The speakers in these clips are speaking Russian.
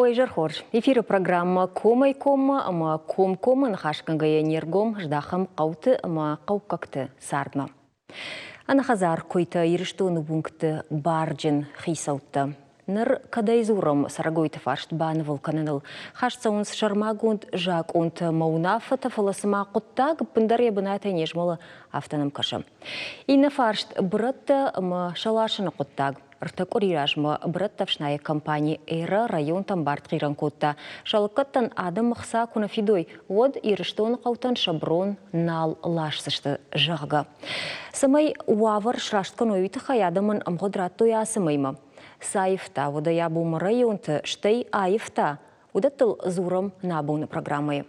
Ой, жархорж. Эфирі программа Комай-Кома, ама Ком-Кома нахашканга янергом ждахам қауты, ама қауқақты сардма. Анахазар койта иріштуыны бункты барджин хисаутты. Ныр кадайзурам сарагойты фашт баны вулканыныл. Хашцаунс шармагунд жак унт маунафа тафаласыма құттаг пындар ебінайта нежмалы автоном кашы. Ина фашт бұрытты ама шалашыны құттаг. Ртак орирашма брат тавшная компания Эра район тамбарт гиран котта. Шалкаттан адам махса куна фидой. Вот ирштон қаутан шаброн нал лашсышты жага. Самай уавар шрашткан ойты хаядамын амгодратту я самайма. Сайфта вода я бум районты штей айфта. Удаттыл зурам набуны программы.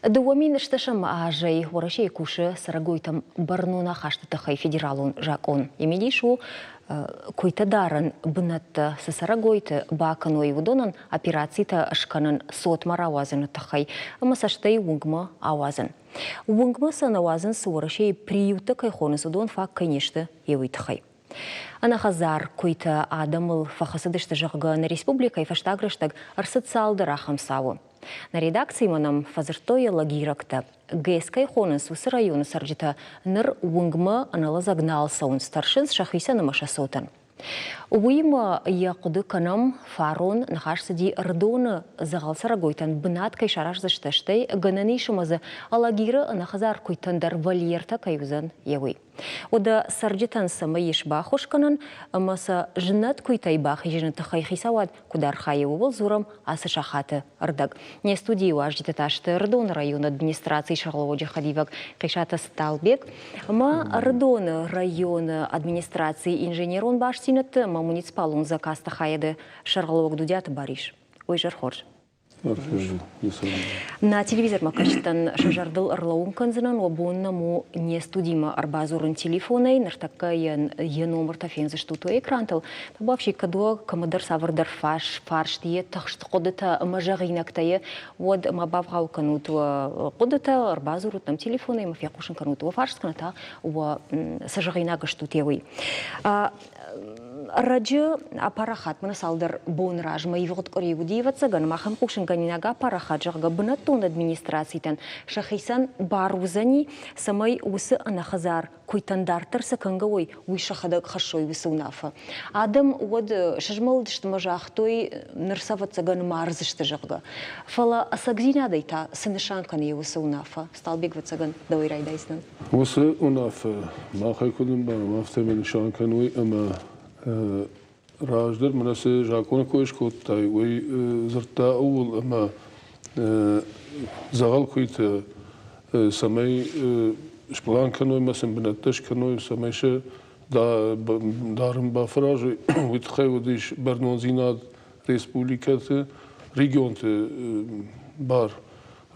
Дуамин шташам ажей ворашей куши сарагойтам барнуна хаштатахай федералун жакон. Емедишу койта даран бынатта с сарагойты баканой удонан операцийта ашканан сотмар авазын тахай. Масаштай унгма авазын. Унгма сан авазын с ворашей приюта кайхоны судон фак конечно евитахай. Анахазар койта адамыл фахасадышты жагга на республика и фаштаграштаг арсоциалды рахам саву. На редакции манам фазыртоя лагиракта. Гэскай хонас усы районы сарджита ныр унгма анала загнал саун старшин шахиса на машасотан. Уйма якуды канам фарон нахашсади рдона загал сарагойтан бынат кай шараш зашташтай гананишымазы алагира анахазар койтандар вальерта кайузан явый. Ода сарджитан сама ешбах ошканан маса жнат койтай бах жинаты хайхисавад кудар хайеву бол зурам асы шахаты рдаг. Не студии важдита ташты рдон район администрации Шарловоджи Хадивак кайшата Сталбек. Ма рдон район администрации инженерон баштинат ма муниципалун закаста хаяды Шарловок дудят бариш. Ой, жархорж. На телевизор макачтан шажардыл ырлауын канзынан обонна му не студима арбазурын телефонай нартакка я номер тафензы штуто экрантал. Вообще кадо камадар савардар фарш тие тахшты кодыта мажагинактае вот мабавгау кануту кодыта арбазурут там телефонай мафиакушин кануту фарш каната у сажагинага штутевый. Раджы апарахат мына салдар бон ражма ивгот коревудиеватса ган махам кушин ганинага апарахат жага бынаттон администрациятан шахисан барузани самай усы анахазар койтандартар саканга ой уйшахадак хашой высунафа. Адам вот шажмалдышты мажахтой нырсаватса ган марзышты жага. Фала асагзина дайта сынышанкан евысунафа. Сталбегватса ган дауирайдайснан. Усы унафа махай кудым бар мафтамин шанкан ой ама راجدر مناسب جاكون كويش كوتاي وي زرتا أول أما زغال كويت سماي شبلان كانوا مثلا بنتش كانوا سمايش دارم بافراج ويتخيل وديش برنوزيناد ريسبوليكات ريجون بار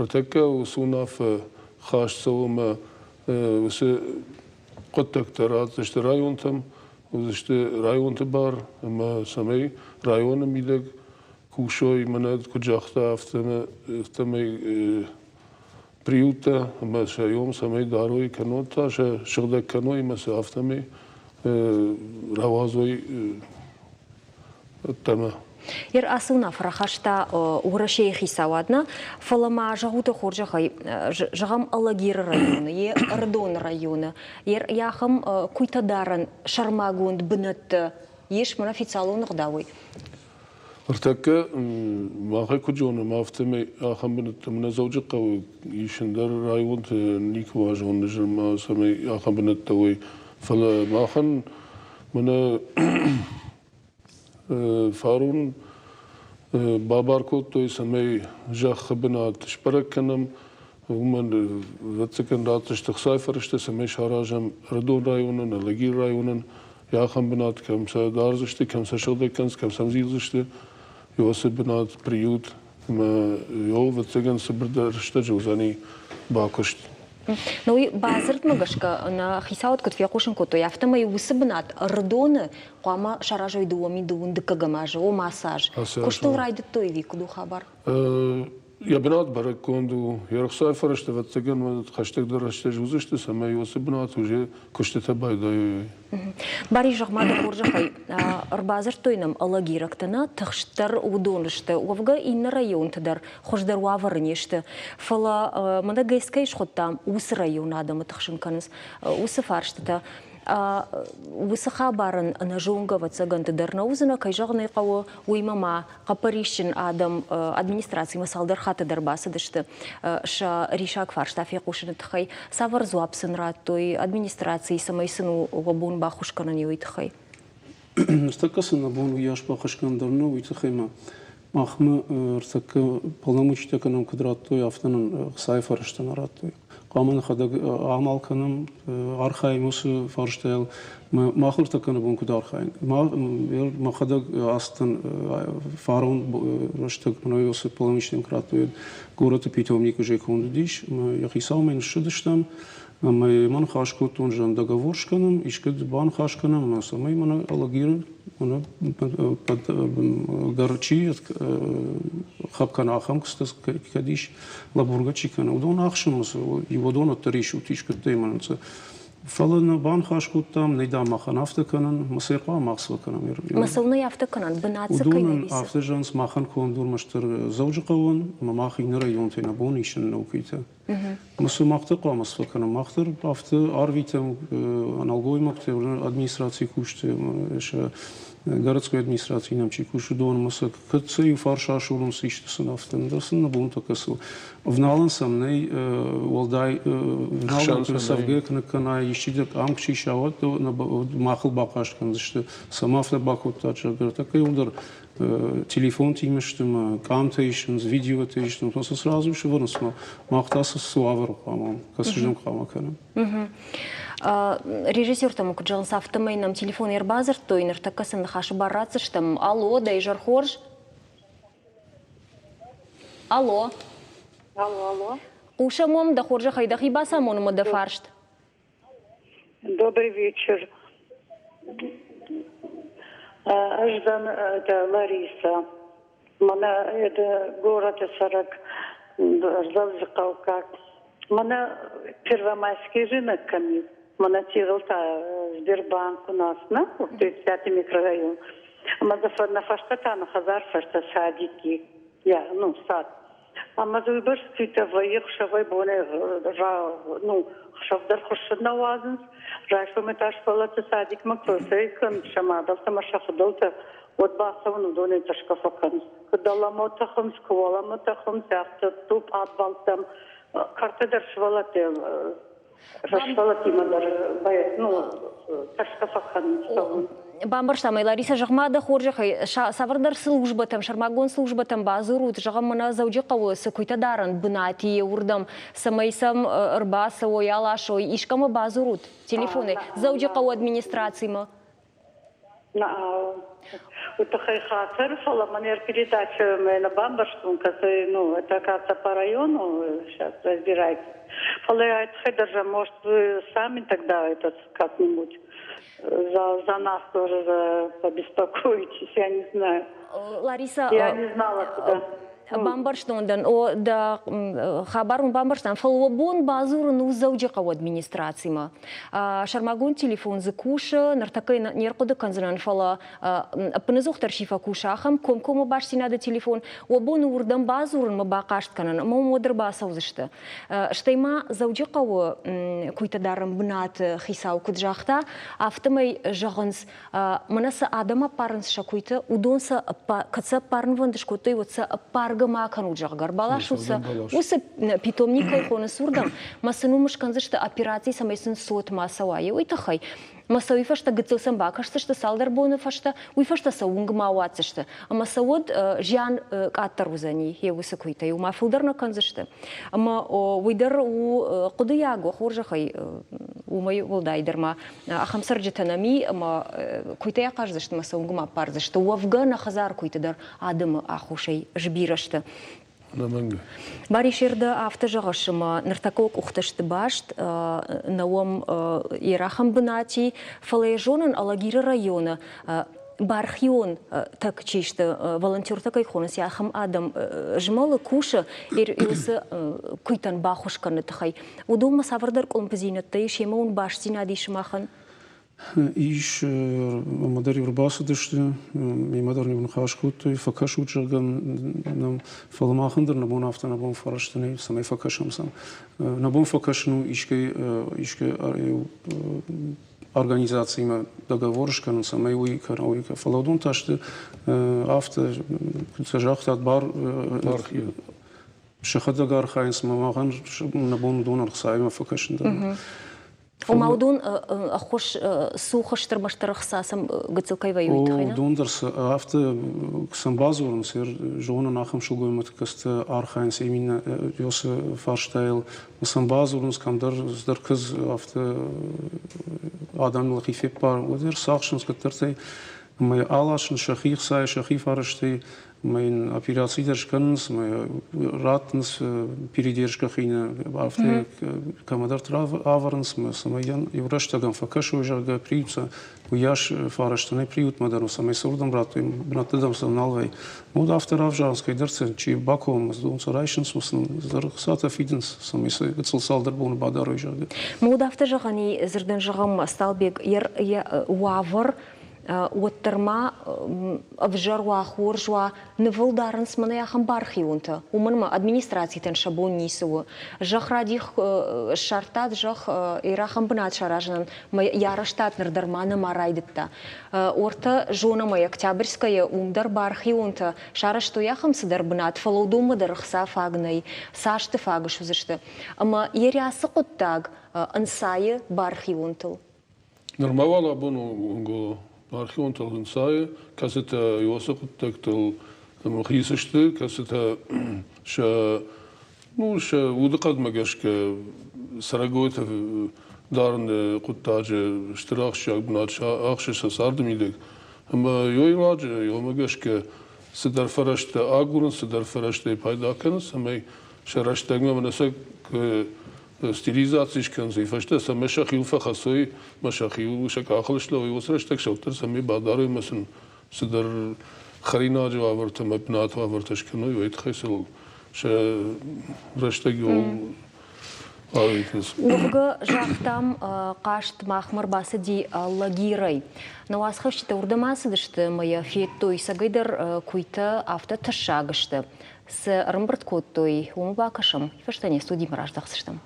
رتكا وسونا في خاش سوما وس قدك ترات اشترايون تم وزشته رایون تبار اما سمی رایون میدگ کوشوی مناد کجاخته افتمی پریوتا اما شایوم سمی داروی کنوتا شغل کنوی مثل افتمی روازوی تمام. Ер асуна фарахашта урашей хисавадна фалама жагута хоржахай жагам алагир районы е рдон районы ер яхам куйтадаран шармагунд бынат еш мана официалун гдавой артака махай куджона мафтами ахам бынат мана зоужи кау ишиндар район никва жон жма сами ахам бынат той фала махан мана فارون بابار كوت توي سمي جاخ بنات شبرك كنم ومن وتسكن رات استخصاي فرشته سمي شاراجم ردون رايونن لغير رايونن يا خم بنات كم سدارزشتي كم سشده كنس كم سمزيزشتي يوس بنات بريود ما يو وتسكن سبردرشته جوزاني باكشت Ну и базарт магашка на хисаут кот фиакушин кото яфтама и усыбнат рдоны қама шаражой дуами дуун дыкагамажы о массаж. Куштыл райды той викуду хабар? يا بنات بركوندو يرخصاي فرشت فتسجن ما خشتك درشت جوزشت سما يوسف بنات وجه كشت تباي داي Бари жағмады қоржақай, ұрбазыр тойным алагирактына тұқштар удонышты, овға инна район тыдар, қождар уаварынешті. Фала мында гайскай шқоттам, усы район адамы тұқшынқаныз, усы фарштыта. Усы хабарын на жоңға ватсаган тыдар на узына, кай жағынай қауы уймама, қапаришін адам администрации масалдар хатыдар басыдышты. Ша ришак фарштафе қошыны тұқай, савар зуапсын той администрации самайсыну ғабун бахушканан йойтхай. Стакасына бун яш бахушкан давно уйтхайма. Махмы рсак полномочия канам квадраттой автонон сайфарштан раттой. Каман хадаг амалканам архаймусы фарштел махлur такана бун кудархайн. Махадаг астан фарон раштаг мнойосы полномочным краттой город питомник уже кондиш. Я хисаумен шудыштам. Мы ман хашкут он жан договоршканом, ишкет бан хашканом, мы самой мана алагир, мана под гарчи, хапкана ахам, кстати, кадиш лабурга чикана. Удон ахшим, его дон оттариш утишкет тейманца. Фалана бан хашкут там, нейда махан автоканан, масырка махсваканам. Масылны автоканан, бынатсы кайнависы. Удон автожанс махан кондур маштар заужикаван, мамахи на район тейна бон ишен наукита. Масу махтар қамасвакана махтар авто арвитам аналгой махтар администрации куште ша городской администрации нам чекушу дон масак кцей фарша шурум сиштасан автон дасын набун такасу вналан самней волдай вналан савгек на кана ищидек амчи шават на махл бакашкан что сама авто бакут тача такой удар телефон тимештем, камтейшнс, видеотейшнс, просто сразу же выносимо. Махтаса суавер, по-моему, касыждем камаканом. Режиссер там куджалс автомейном телефон ербазер, то инер такасын хаш бараться, что алло, да и жархорж. Алло. Алло. Ушамом да хоржа хайда хибаса мону да фаршт. Добрый вечер. Аждан это Лариса. Мана это город Сарак. Завзыкалка. Мана Первомайский рынок камни. Мана тиралта Сбербанк у нас, на 35-й микрорайон. На фаштатана хазар фашта садики. Я, сад. А мазуйбаш цветовые, хшавай боне, хшавдар хушна вазенс. Райшом этаж палата садик макросей, кан шамадал, тамашахдалта, от басавну доне ташкафакан. Кдала мотахам, сквала мотахам, тяхта, туп адвалтам, карта даршвалате, рашвалатимадар, ташкафакан. Бамбарштамай Лариса жағмады хоржы хай савардар службатам, шармагон службатам базырут, жағамына зауджи қауысы көйтадарын бынати урдам, самайсам ырбасы ой алаш ой, ишкамы базырут, телефоны, зауджи қау администрацияма? Утахай хатер, фала манер передача на Бамбарштун, это как-то по району, сейчас разбирайтесь. Фала я даже, может, вы сами тогда как-нибудь за нас тоже побеспокоитесь, я не знаю. Лариса, я не знала, куда. Бамбарштондан, да хабарун Бамбарштан, фалуабон базурын узауджи қау администрацияма. Шармагун телефон за куша, нартакай нерқоды канзанан фала пынызуқтар шифа кушахам, ком-кома башсинады телефон, уабон урдан базурын ма бақашт канан, ма модыр басаузышты. Штайма зауджи қау куйтадарым бынат хисау куджахта, автомай жағынс, манасы адама парынс шакуйты, удонса каца парн вандышкоты, отса парг макану джагар балашуса усы питомника хона сурдам масыну мышканзышты операции самайсын сот масавайы уйтахай масауи фашта гыцылсан бакашты что салдар боны фашта уй фашта саунгма уатсышты масавод жан каттарузани евусы куйтай ума филдарна канзышты ама уйдар у кудыяго хоржахай умай волдайдерма ахамсарджетанами ама куйтая каждышты масаунгма парзышты у афгана хазар куйтадар адымы ахушай жбирашты Бари шерда автожағышыма ныртакок уқташты башт, науам ирахам бынати, фалайжонын алагиры районы, бархион так чишты волонтер такой хонос яхам адам жмалы куша юсы куйтан бахушканы тахай. Удома савардар колумпазинатты шемаун башзина дишмахан. Иш модари врбаса деште, ми мадарни бун хашкут, факаш учагам нам фалмахандер на бун афта на бун фараштани, самай факашам сам. На бун факашну ишке организациями договорышкан самай уикар уика фаладун ташты афта сажахтат бар шахадагар хайнс мамаган на бун донар сайма факашнда. Умаудун ахош сухаштыр баштыр хсасам гыцылкай воюет хайна. Дондерс афта ксамбазурн сер жона нахам шулгоймат каст архайнс именно ёсы фарштайл самбазурн скамдар здеркыз афта адамлык ифеп бар одер сахшынс каттертай май алашын шахих сай шахиф арышты mein операциядершканс май ратнс передержкахина афта камадар трав аварнс самаян евраштаган факаш ужага приютса уяш фараштаны приют мадару самай сурдам рату братадам самналвай мод автор авжанской дерцен чи баком с дунсарайшнс мусн зархсата фиденс самай гцалсалдар бун бадару ужага мод автор жагани зерден жагам сталбек ер уавар وترما أفجر وخورج ونفلدارن سمنا يا خم بارخيونتا ومنما أدمينستراتي تنشبون نيسو جخ راديخ شرطات جخ إيراخم بنات شراجن ما يارشتات نردرمانا ما رايدتا ورتا جونا ما يكتابرسكايا ومدر بارخيونتا شارشتو ياخم سدر بنات فلودو مدر خسا فاغناي ساشت فاغش وزشتا أما يرياسقو تاغ أنساي بارخيونتل Нормално абону архивон талгынсай, касета юоса куттактал махисашты, касета ша удакад магашка сарагойта дарн куттаже штирахшак бнача ахшиса сардмидек. Ама йойлаж йомагашка сидар фарашта агурн сидар фарашта пайдаканс, ама шараштагма манасак стилизацииш канзи фашта самеша хилфа хасой машахил шакахлышла уйосраш так шоктер сами бадару масын сидар харина жаварта мабнат ваварташ кано йойтхайсел ша раштаги ол авитес Уга жахтам кашт махмар басади лагирай навасхашта урдамасы дышты моя феттой сагайдар куйта авто ташагышты с рамбрт коттой умбакашам фаштане студий мараждахсыштам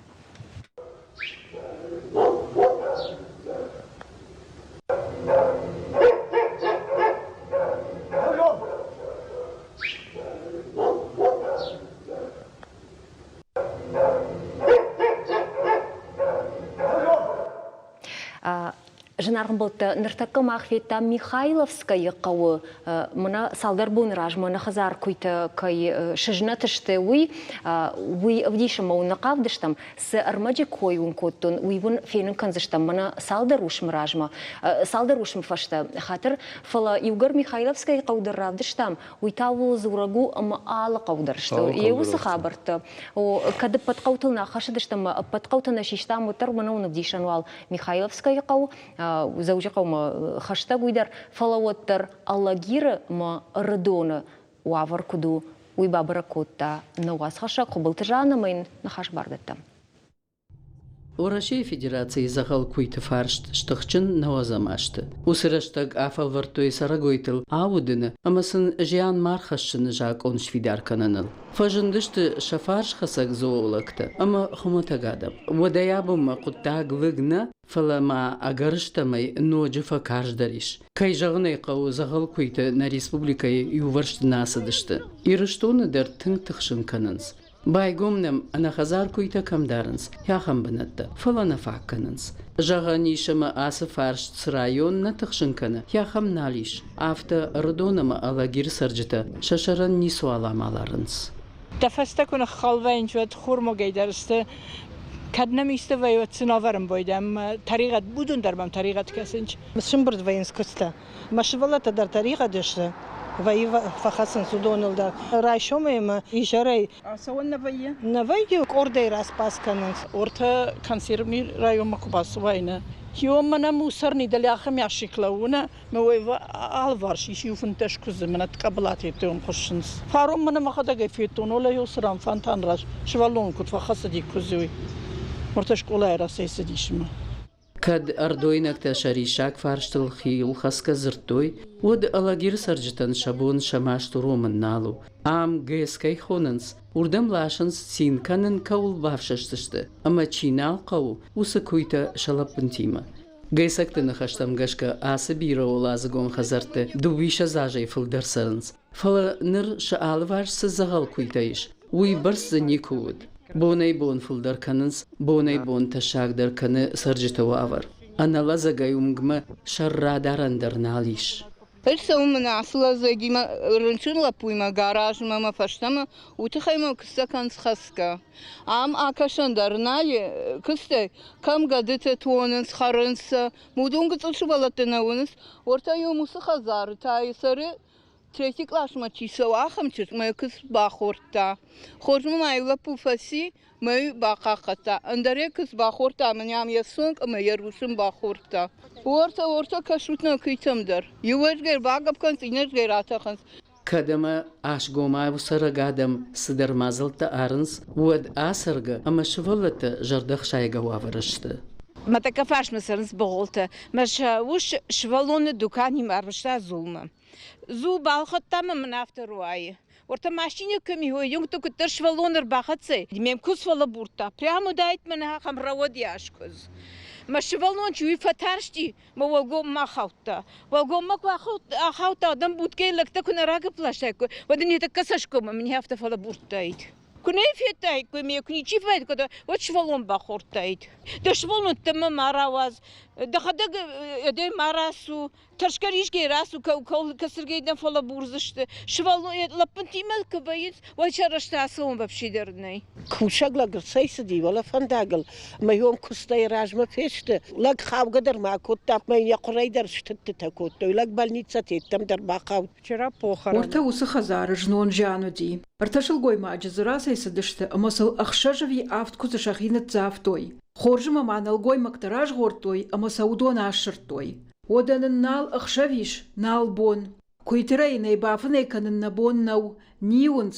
Жанаргын болты ныртакка махветта Михайловская қауы мұна салдар бұныраж мұна қызар көйті кай шыжына тышты уй вдишым мауына қавдыштам с армаджи койун коттун уйвун фенін канзыштам мұна салдар ушым ражма салдар ушым фашта хатыр фала югар Михайловская қаудыр равдыштам уйтаву зурагу ама алы қаудырышты еусы хабырты кады патқаутылна қашыдыштам патқаутына шиштам ұтыр мұна оны вдишануал Михайловская қау زوجي قوم خشتا قيدر فلوتر اللاجير ما ردونا وعفر كدو ويبابر كوتا نواس خشا قبل تجانا من نخش باردتا Россия Федерации захал куйты фаршт, штахчын навазамашты. Усыраштаг афал вартой сарагойтыл аудыны, амасын жиан мархашчыны жак он швидаркананыл. Фажындышты шафарш хасак зоолакты, ама хуматагадам. Водаябыма куттаг выгна, фалама агарыштамай ноджи факаждариш. Кай жағынай қау захал куйты на республикай юваршты насыдышты. Ирыштуны дар тың тықшын канынс. Байгомнем анахазар куйта камдарынс, яхам бынатты, фалана факканынс. Жага нишама асы фарш район на тықшынканы, яхам налиш. Авто родонама алагир сарджыта, шашаран нису аламаларынс. Тafasta kuna خالوین جواد خورم گیدرسته کد نمیسته و یه تناورم بایدم طریقت بودن دربام طریقت کسینج. مسیم برد وینس کسته. مشغلات در طریقت داشته. وی فخصن سودانل دا رایشومه ما ایشاره سوال نویه؟ نویه کرده راست پاس کنن Orta kanserimi rayonma kubası vayna. Yom mana musar ni dali akham ya şiklauna ma ve alvar şiş yufun teşkuz mana tqabalat ettim khoshins. Farum mana ma khada gefetun ola yusran fantan raş. Şvalon kut fa khasdi kuzuy. Orta şkola era seysedişma. Kad ardoinakta sharishak farshtıl khil khaska zirtoy ud alagir sarjtan shabun shamashtu roman nalu am geskay khonans urdam lashans sinkanen kaul bavshashtishti ama chinal qaw usakuyta shalapintima Geysaktan khashtam gashka asabira olazgon khazarte duvisha zajay fildarsans fala nir shaalvar zagal kuytaish uy bars zanikud Bonay bon fuldar kanıns, bonay bon taşagdar kanı sarjita wavar. Anala zagayumgma şarradarandar nalish. Персоумна слазагима рынчынла пуйма гаражма ма фаштама утхайма кстакан схаска ам акашандарнали ксте кам гадете туонын схарынс мудунг цушвалатынавынс орта юмусы хазар тайсары Trekik laşma çiğse ahım çıt mı kız baxorta. Xorjum ayla pufasi mı baxaqata. Andare kız baxorta manyam yasung ama yarusum baxorta. Orta kaşutna kıytamdır. Yuvajger bagap kans inerger atakans. Kadama aşgoma bu saragadam sıdarmazılta arıns vud asarga ama şıvallata jardak şayga wavarıştı. ما تكفاش مثلا بغلطة مش وش شفالون الدكان يمرشتا زولما زو بالخط تمام من افتر واي ورتا ماشينه كمي هو يوم تو كتر شفالون رباختصي ديم كوس ولا بورتا прямо дает منها خم رواد ياشكوز ما شفالون شوي فتارشتي ما والقوم ما خاوتا والقوم ما خاوتا دم بوتكي لك تكون راقب لاشاكو ودني تكسشكو من هافتا فلا بورتايت كنيف يتاي كمية كنيشي فايد كده وشفالون بخورتايد دشفالون تمام مراواز دخدق يدي مراسو ترشكريش جي راسو كول كسرجيدن فلا بورزشت شفالون لبنتي ملك بايد وشرشت عصون ببشي درني كوشاغلا قرصيسدي ولا فنداغل ما يوم كستي راجما فيشت لك خاو قدر ما كنت ما يقري درشت تكوت لك بالنيتسا تم در باقاو Вчера похорон. Орта усы хазары жнон жану ди. Арташыл гойма аджизыра сайсыдышты, амасыл ахшажави авт кузы шахинат завтой. Хоржы маманал гойма ктараж гортой, амасаудон ашыртой. Оданын нал ахшавиш, нал бон. Куйтерей найбафын эканын набон нау, ниунц.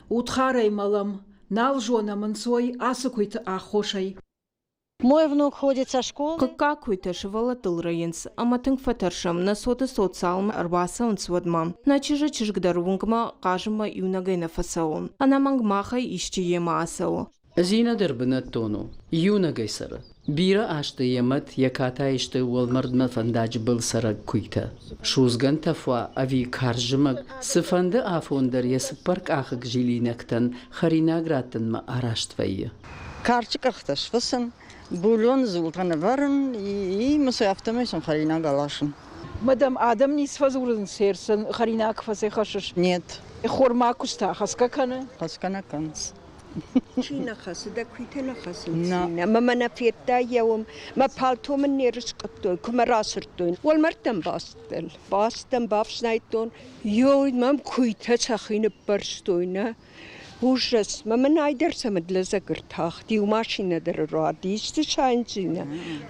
Утхарай малам, нал жона мансой, асы куйты ахошай. Мой внук ходит со школы. Какой-то шевалатыл районс, аматынг фатаршам на соты социалм арбаса он сводмам. На чижгдарунгма кажема юнагай на фасаон. Она мангмаха ищи ема асао. Zina darbına tonu, yuna gaysara. Bira açtı yemet yakata işte walmard fandaj bıl sarak kuyta. Şuzgan tafwa avi karjımak sıfandı afondar yasıpark ahık jilinekten harinagratın mı araştvayı. Karşı kartaş vısın. Bulon zultanı varın iyi mısır yaptırmışsın harina galaşın. Madam adam nis fazurun sersen harina kfase khashish. Нет. Xorma kusta khaska kana. Haskana kans. Çiğne khası da kuytena khasın. Mama na fitta yavum ma palto men neriş qattoy kumarasırtoy. Wal martam bastel. Bastam bafsnayton. Yo mam kuyta çakhine barstoyna. Ужас, мама найдерсам для загртах, ди машина дера, дисти шайнзина.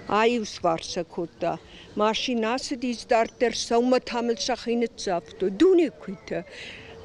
Аюс варса кота. Машина сиди стартер саума тамил шахинет зафто, дуне куйта.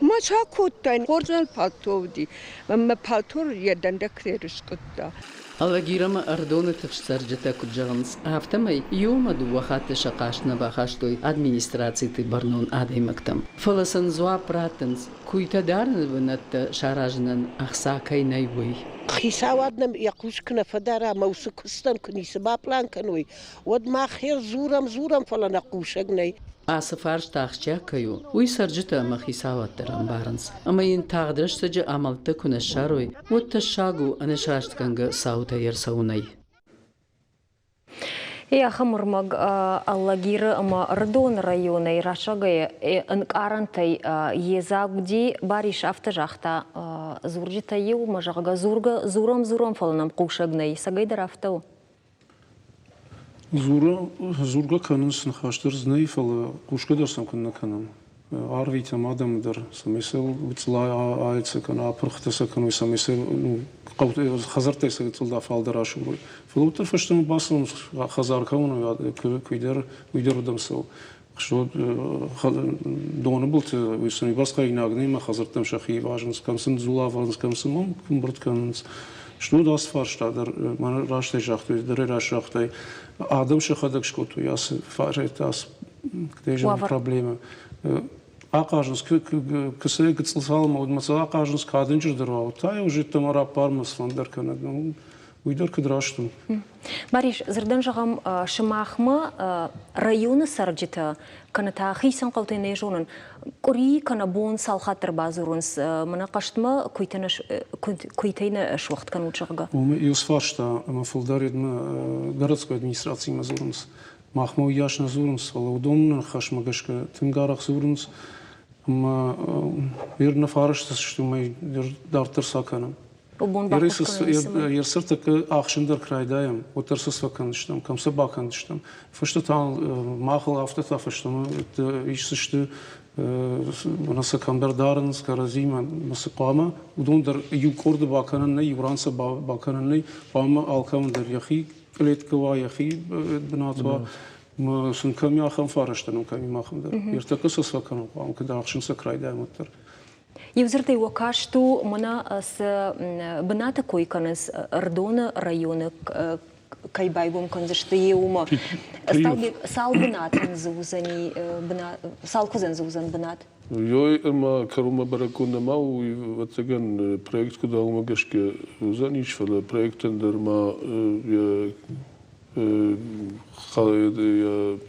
Маша кота, оржал палтовди. Мама палтор ядан да крериш кота. Аллагирама ардона тывшсарджата куджанс. Автомай юмаду вахаты шақашна бахаштой администрацияты барнон адаймактам. Фаласан зуа пратанс, куйтадарны вынатта шаражнан ахсакай найвой. Хисаваднам якушкна фадара маусы кустан кунисы баплан кануй. Вад ма хер зурам фалана кушагнай. Асыфарш тахча каю, уй сарджата махисаваттарам баранс. Ама ин тағдырыштыжы амалты күні шаруй, отта шагу анышраштыканга саута ерсаунай. Хамырмаг аллагиры ама Рдон районы рашагай анкарантай езагуди бариш автожахта зурджита ел мажага зурам фаланам кушагнай сагайдар автау. Зурга канын сынхаштыр знай фала кушка дарсам кынна канам. արվիթ մադամ դր սամեսել ուծլա այցական ապրխտեսական ու սամեսել խազարտես գծլდა ֆալդարաշու ֆլուտը ֆշտում բասում խազարկավուն կույդեր դմսել что должен был высунуть баскай нагнем хазартам шахи важен скамсын зула важен скамсым кумбртканс что das фарштадер man раште шахты дре рашахтай адам шахадак шкоту яс фаретас где же проблема акажнс ксей гцлсал модмаса акажнс кадынчыр дырау тай уже тамара пармас фандеркана уйдер кыдраштым Бариш, зырдан жағам шымахмы районы сарджита каната хисан қалтайны жонын кори кана бон салхаттыр базурынс мына қаштымы көйтейні шуақт кан учағыға? Юсфашта мафулдаридмы городской администрации мазурынс махмы уяшна зурынс алаудомны хашмагашка тынгарақ зурынс верна фарыштас что мы дартыр саканам Ерсыртык ақшындар крайдайым, отырсыз вакандыштым, камсы бакандыштым. Фышты тан махыл автота фыштым, ишсышты насы камдар дарыныз каразима насы қама, удондар юкорды баканынны, юрансы баканынны, бамы алкамындар яхи, клеткова яхи бинатва, сын ками ахам фарыштым, ками махымдар. Ертакысыз ваканым, бам када ақшынсы крайдайым өттір. Евзыртай вакашту мына с бната койканыз Ардона районы кайбайбом канзышты еума. Сал бнатын зузани сал кузен зузан бнат. Йой ма карума баракуна мау вот цыган проект куда умагашке зузанич фала проектен дерма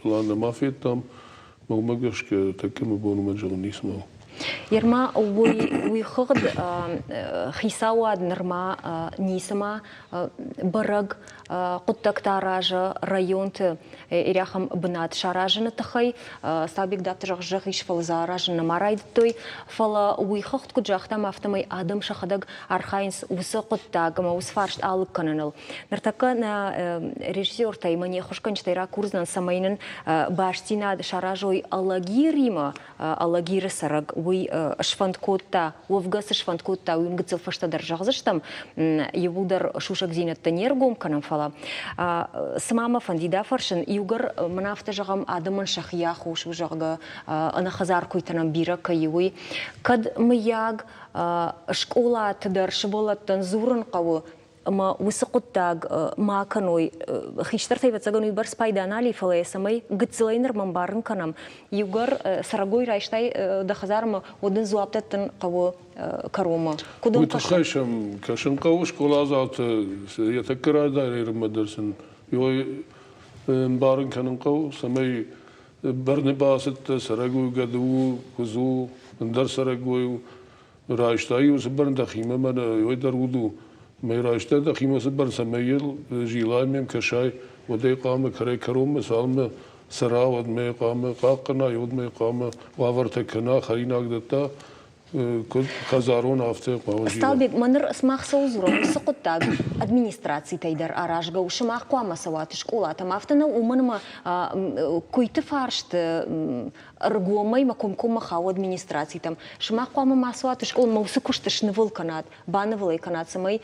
плана мафия там умагашке таким бону маджонисмо. Ерма уйхыгд хисауад нырма нисыма бараг куттактаражы районты иряхам бнат шаражыны тахай стабик даптыжак жахиш фалза ражыны марайды той фала уйхыгд куджахтам автомай адам шахадаг архайнс усы куттагыма усфаршт алып кананыл. Ныртака на режиссер таймане хушканчтайра курзнан самайнын баштина шаражой алагирима алагиры сараг уй шванткотта, уавгасы шванткотта уйнгыцыл фаштадар жағзыштам, евулдар шушак зейнетті нергом канам фала. Сымама фандида фаршын, югар манафта жағам адымын шахия хошу жағы анахазар койтанам бира кайуй. Кад мыяг школа тыдар шыболаттан зурын қауы, ма усықыттаг мааканой хиштар тайватсаганой бар спайданали фалай самай гыцылайныр мамбарын канам. Югар сарагой райштай дахазарма один зуаптаттан қавы карома. Кудым кашын? Кашын. Кашын қавы школа азаты ятакырайда рейрмадырсын. Йой барын канын қавы самай барны басытты сарагой гаду кузу ндар сарагой райштай усы барн дахима мана йой даруду ميراشته دخيمة سبر سميل جيلان ميم كشاي ودي قامة كري كروم سالمة سرا ودمي قامة قاقنا يودمي قامة وافرتكنا خرينا قدتا كل خزارون أفتى قواجي. استالبك منر اسمح سوزرو سقطتاق администрации تيدر أراجع وشماخ قوام سوات شكولا تمافتنا ومنما كويت فارشت رجومي ما كم خاو администрации تام شماخ قوام ما سوات شكول موسكوشتش نفل كنات بانفلي كنات سمي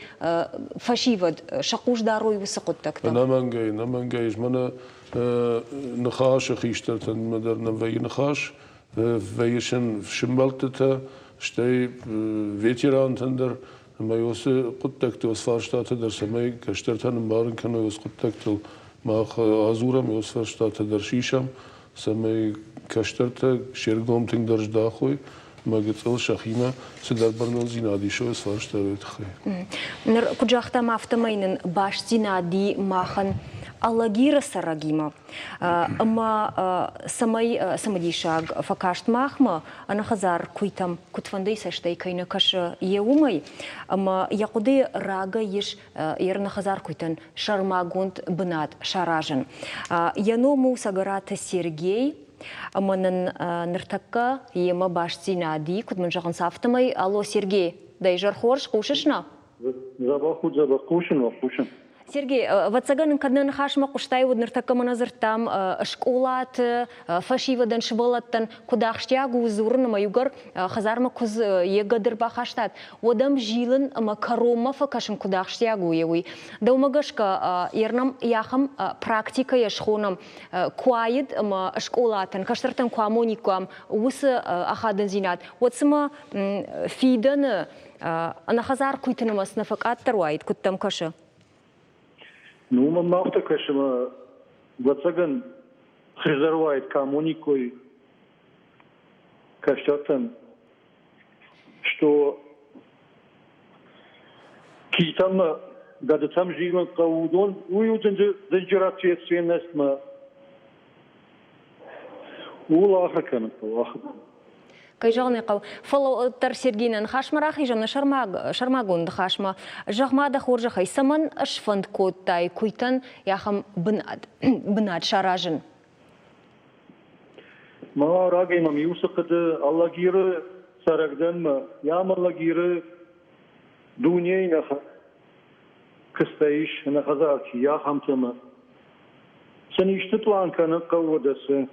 فشيفد شقوش داروي وسقطتاق تام. نمانجاي جمنا نخاش خيشتر مدر نفي نخاش فيشن شمبلتته شتى فيتيران تندر ما يوس قدتك توس فارشتات در سماي كشترتن مبارن كانوا يوس قدتك ما عزورم يوس فارشتات در شيشم سماي كشترت شيرغوم تندرج داخوي ما قتل شخيمة سداد برنامج نادي شو يوس فارشتات خي. نر كجاختا ما افتماين باش نادي ماخن Аллагира сарагима, ама самадишаг факашт махма, анахазар куйтам кутфандей саштай кайна каша еумай, ама якуды рага еш ернахазар куйтан шармагунд бнат шаражен. Яному сагарата Сергей, аманын ныртакка ема башти нади кутманжаган сафтамай. Алло, Сергей, дай жархорш кушашна? Забаху кушин. Сергей, ватсаган каднан хашма куштай удныртакка маназыртам школат фашивадан швалаттан кудахштягу зурнама югар хазарма куз егадырба хаштат. Одам жилын макарома факашын кудахштягу еуи. Даумагашка ернам яхам практика яшхонам куайд школатан каштартан куамоникам усы ахадан зинат. Ватсама фидан анахазар куйтынамас нафакаттар уайд куттам каша. Ну, мы мало конечно, ватсаган хизарвает коммуникой, кажется, что китам гады там живем каудон, уютен денджерация ценность мы улахакан улахак. Кайжалны қау. Фалауаттар Сергейнен хашмарах ижамны шармагунды хашма. Жағмада хоржы хайсаман ашфанд кодтай куйтан яхам бынад шаражын. Ма рагаймам юсақыды аллагиры сарагдан ма ям аллагиры дуней наха кыстайш нахазарчи яхамтама. Саништытлан каны қауадасы.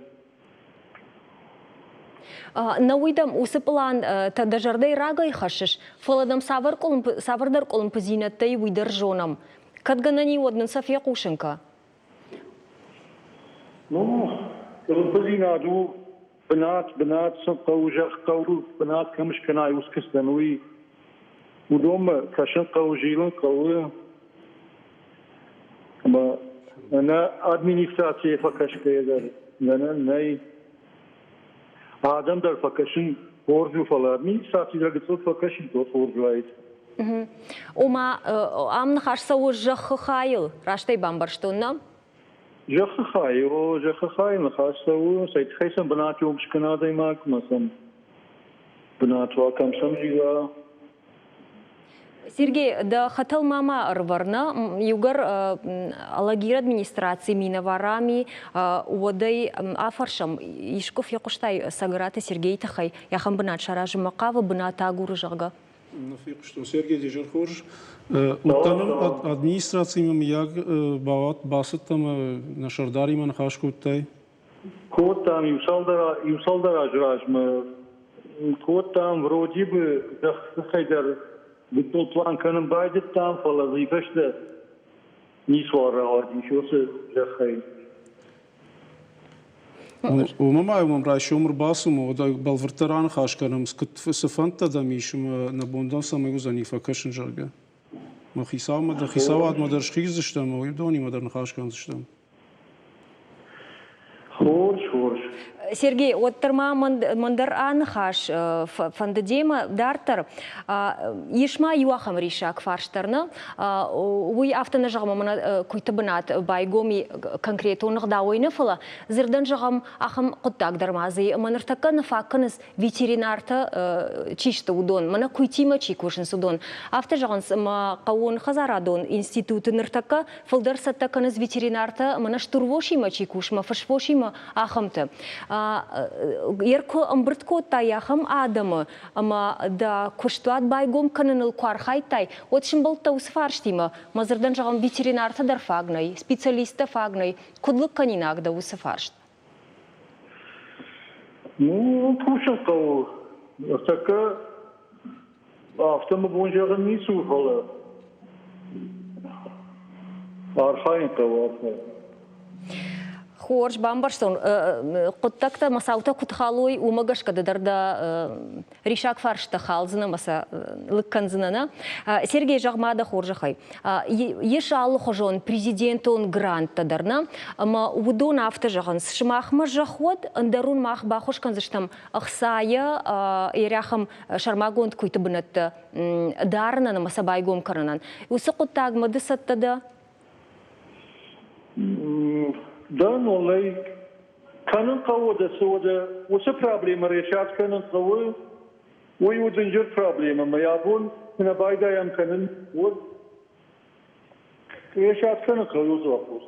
Науидам усы план тадажардай рагай хашиш. Фаладам савардар колым пазинаттай уйдар жонам. Кадганани однын София Кушенко. Ну, пазинаду бнат сапаужах кауру бнат камыш канай ускастануи. Удома кашан каужилан кауру. Ама она администрация факашкаедар. Най Адамдар факашин боржу фалар. Администрация гыцыл факашин то боржуайт. Ома амны хашсау жахы хайыл. Раштай бамбарштонна? Жахы хайыл хашсау. Сайт хайсан бнат ёмшканадай макмасан. Бнат вакамсам жива. Сергей, да хатал мама рварна, югар алагир администрации миноварами, уодай афаршам, ишков якуштай сагарата Сергей тахай, яхам бнат шаражы макава бнат агуры жага. Нафиг, что Сергей Дежерхорж, уттаным администрациями як бават басыт там на шардари ман хашкуттай. Код там юсалдара жражмы, код там вроде бы захайдар. Bütün plan kanın baydı tam fazla zayıflaştı. Nisvara vardı, şosu jahhay. Умама райшумр басуму да балвертаран хашканам скут сфанта да мишум на бондан самego занифа кашин жарга. Ма хисава да хисава мадер шхизштам, уйдони мадер хашкан зштам. Хорш. Сергей, оттырма мандар анхаш фандадема дартар ешма юахам ришак фарштарны уй автаны жағама мана куйтыбынат байгоми конкретонық дауыны фыла зірдан жағам ахым құттагдырмазы маныртакка нафакканыз ветеринарты чишты удон мана куйтима чикушын судон авты жағын қауын хазарадон институты ныртакка фылдар саттакканыз ветеринарты мана штурвошима чикушма фашвошима ахымты Ерко амбртко таяхам адамы, ама да куштуат байгом каныныл куархайтай, отшын болта усфарштима, мазырдан жағам ветеринарта дар фагнай, специалиста фагнай, кудлык канинак да усфаршт. Ну, пушын қау, астака автомы бонжағын несу қалы. Архайын қау, архайын. Хорш бамбарштон құттакта масаута құтхалуй умагашка дарда ришак фаршта халзына маса лыкканзынана. Сергей жағмада хоржахай. Еш алы хожон президентон гранта дарна, ама удон авто жағын шымахма жақуад, андарун мах бахошкан зыштам ақсая еряхам шармагонд күйті бінатты дарынан маса байгом каранан. Усы құттаг мады саттада? Да, но канın kavudası o da o problemi reşat kanın kavu o yüzden problemi ama ya bun ne baydayam kanın o reşat kanın kavu uzakmış.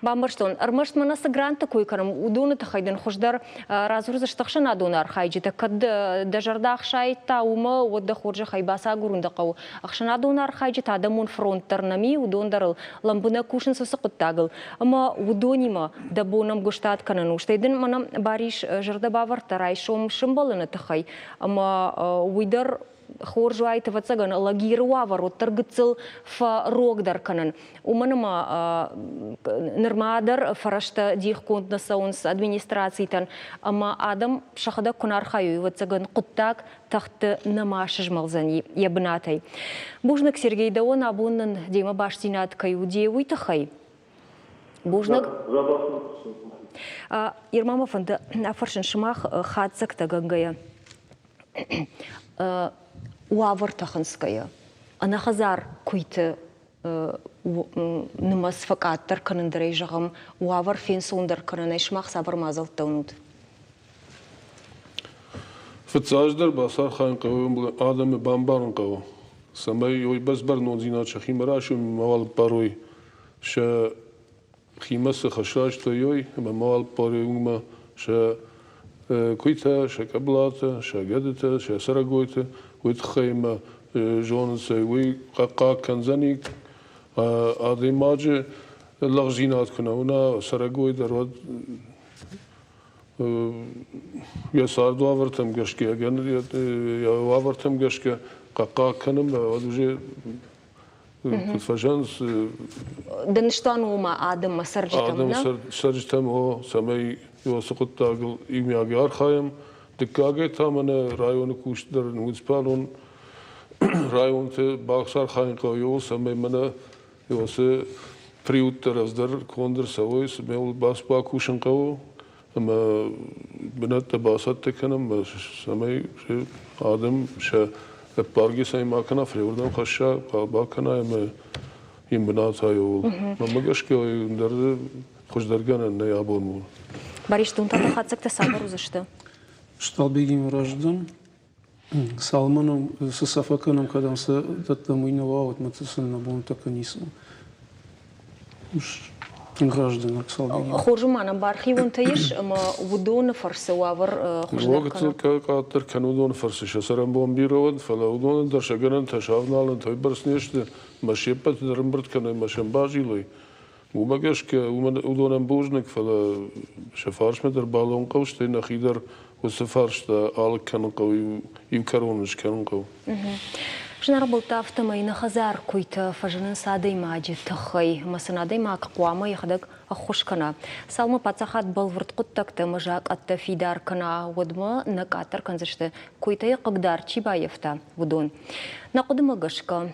Бамбарстон, армашт манаса гранта койкарам, удуна тахайден хождар разурза штахшана донар хайджита, кад дажардах шайта ума, удда хоржа хайбаса гурундақау. Ахшана донар хайджита, адамун фронтарнами, удондарыл, ламбуна кушин сосақыттагыл. Ама удонима, дабонам гуштат канану. Штайден манам бариш жарда бавар тарайшом шымбалына тахай. Ама уйдар хоржу айтыва цаган лагиру авару таргыцыл фа рогдар канан. Уманама нормадар фарашта дих контна саунс администрацийтан. Ама адам шахада кунар хаю ива цаган куттак тахты намашыж малзани ябынатай. Бужнак Сергей Даон абуннан дема баштинат каюде уйтахай. Бужнак... Ирмамов анда афаршын шымах хатсак тагангая. Уавар таханская. Она хазар куйты нымас факаттар канандарай жағам уавар фен сондар кананай шмах сабар мазал таунут. Фацаждар басар хан қавым адамы бамбарын қавы. Самай ой бас бар нозина чахимара шу мавал парой ша химасы хашаш той мавал парой ума ша куйта ша каблата ша гадата ша сарагойта ويتخيم جونس ويقاق كنزاني هذه ماجة لغزينات كنا هنا سرقوي درود يسار دوافرتم قشكي أجن يا وافرتم قشكي قاق كنم ودوجي فجانس دنشتانو ما آدم سرجتم آدم سرجتم هو سمي يوسقط تاقل إيمي أجار خايم دكاغي تامنا رايون كوشدر نوزبالون رايون ته باخسار خاين قويو سمي منا يوسه بريوت رزدر كوندر سويس ميول باس باكوشن قو اما بنات باسات تكنم سمي آدم شا بارگی سعی ماکنا فریوردم خشا باکنا اما این بنات هایو ممگش که در خوش درگان نیابون مون باریش دون تا خاطر تسابر روزشته Шталбегим рожден, Салманом с Сафаканом, когда он там иновал, мы на бом так и нису. Уж граждан Салбегим. Хоржумана бархивон таиш, ама удон фарсы уавар وقت كاتر كانوا دون فرسش سرم بوم بيرود فلا دون در شجرن تشافنالن توي برس نيشت ماشيبت درمبرت كان ماشين باجيلوي وماجش ك ودون بوجنك فلا شفارش مدر بالون قوشتي نخيدر وسفارش آل كانوا قوي يمكرونش كانوا قوي شنو ربطة فتماين خزار كويت فجنن سادي ماجي تخي مثلا داي ما قوامة يخدك أخوش كنا سالما باتساخات بالورد قطك تمجاك التفيدار كنا ودما نكاتر كنزشت كويت يقدر تشيبا يفتا ودون نقدم قشكا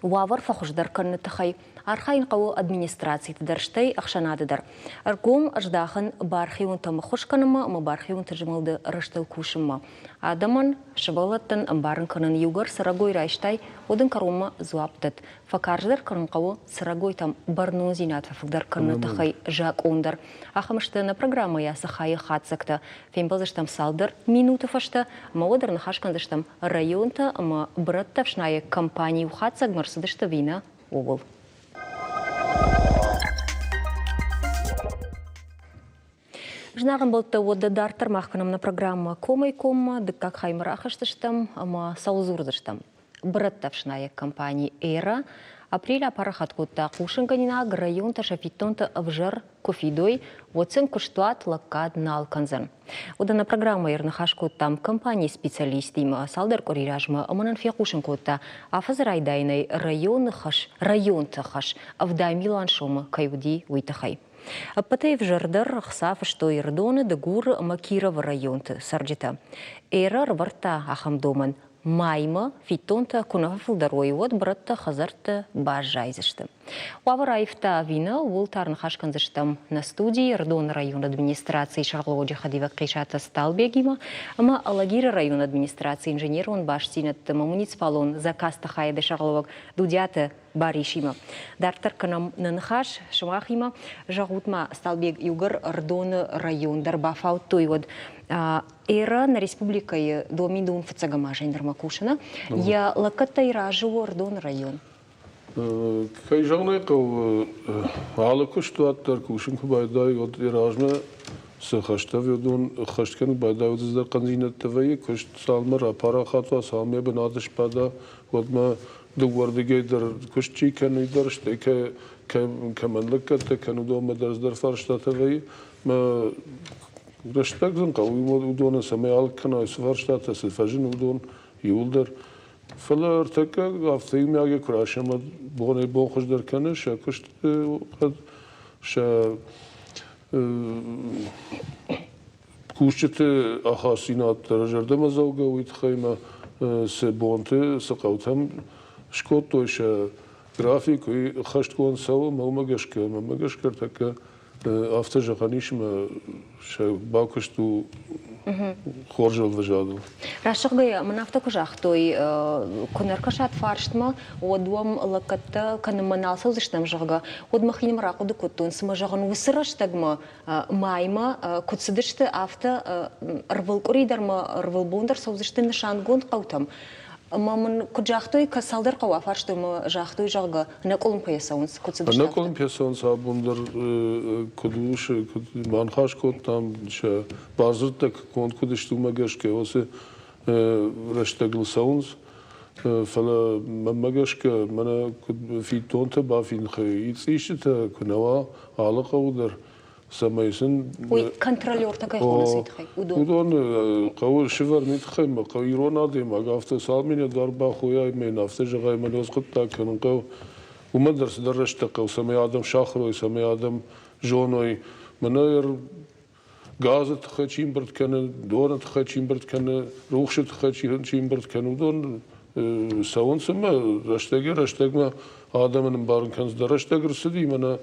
وافر فخوش در كن تخي أرخين قو أدمنستراتي تدرشتي أخشانات در أرقوم أجداخن بارخيون تمخوش كنما ما بارخيون ترجمال ده رشتل كوشما آدمان شبالتن أمبارن كنن يوغر سرقوي رايشتاي ودن كروما زوابتت فكارجدر كنن قو سرقوي تم برنوزينات ففقدر كن تخي جاك اوندر أخمشتنا программа я сахай хатсакта фембалзаштам салдер минуты фашта модер нахашкандыштам районта ама браттавшная компания ухатсак марсадышта вина овол. Жнаган болта водда дартар махканам на программа кома и кома, да как хаймарахашташтам, ама саузурдаштам. Браттавшная компания Эра апреля парахаткутта кушанганина район ташафитонта авжар кофидой оцен куштуат лакад налканзан. Удана программа ернахашку там компании специалистима салдар кориражма аманан фиакушанкутта афазрайдайной район тахаш авдай миланшома каюди уитахай. Патай в жардар хсаф что ирдоны дегур макира в районты сарджита. Эра рварта ахамдоман майма фитонта кунафыл дарой вот братта хазарта бажайзышты. Уаварайфта вина ултарн хашканзыштам на студии Рдон район администрации Шарлоджи Хадива Кришата Сталбегима, ама Алагира район администрации инженер он баштинат муниципалон закаста хайда Шарловок дудята баришима. Дартар канам нанхаш шмахима жагутма Сталбег югар Рдон район дарбафау той вот Эра на республикой домидун фацагама жайндар макушина. Я лаката и ражу Рдон район. Кай жагнай кау алыкуш туаттар кушин кубайдай от иражме сахаштав йодун хашткен байдай одздар канзинат тавай куш салмар апара хатва салме бенадыш пада одма дугвардигейдер куш чикен идер штеке кеманлыккат кенудо медерздер фарштатавай ما رشتاقزن قوي ودون سمي алкана сварштата се фажин удон юлдер فلا ارتكا غافتي ماغي كراش ما بوني بون خوش در کنه شاكشت قد شا كوشت اخاسينات درجه مزوغا ويتخيما سبونت سقوتهم شكوتو شا график и خشتكون سو ماماگشكر تكا автожаханишма ша бакушту хоржал вожадал. Рашыгы мынавты кужахтой кунаркашат фарштма одвам лакатта канаманал саузыштам жага одмахиним ракуды кутун смажаган высыраштагма майма кутсыдышты авто рвыл куридерма рвыл бундар саузышты нишангон каутам. Мамын куджахтой касалдар кава фарштым жахтой жага наколым паясаунс кутсыдышты. Наколым паясаунс абундар кудуш манхаш кот там ша базыртак кон кудышту магашке осе раштагл саунс фала магашке мана في тонта бафин хай ицишта кунава алакаудер سمايسن وكنترولور تاعي خلاص يتخي ودون قوي شفر نتخيم قوي رونادي ما قافته سالمين ضربه خويا من نفسه جاي من وسقط كان قو ومدرس درجت قو سمي ادم شاخرو سمي ادم جونوي منير غاز تخچين برد كان دون تخچين برد كان روخش تخچين برد كان ودون ساون سما رشتاق ما ادم بارن كان درجت رسدي من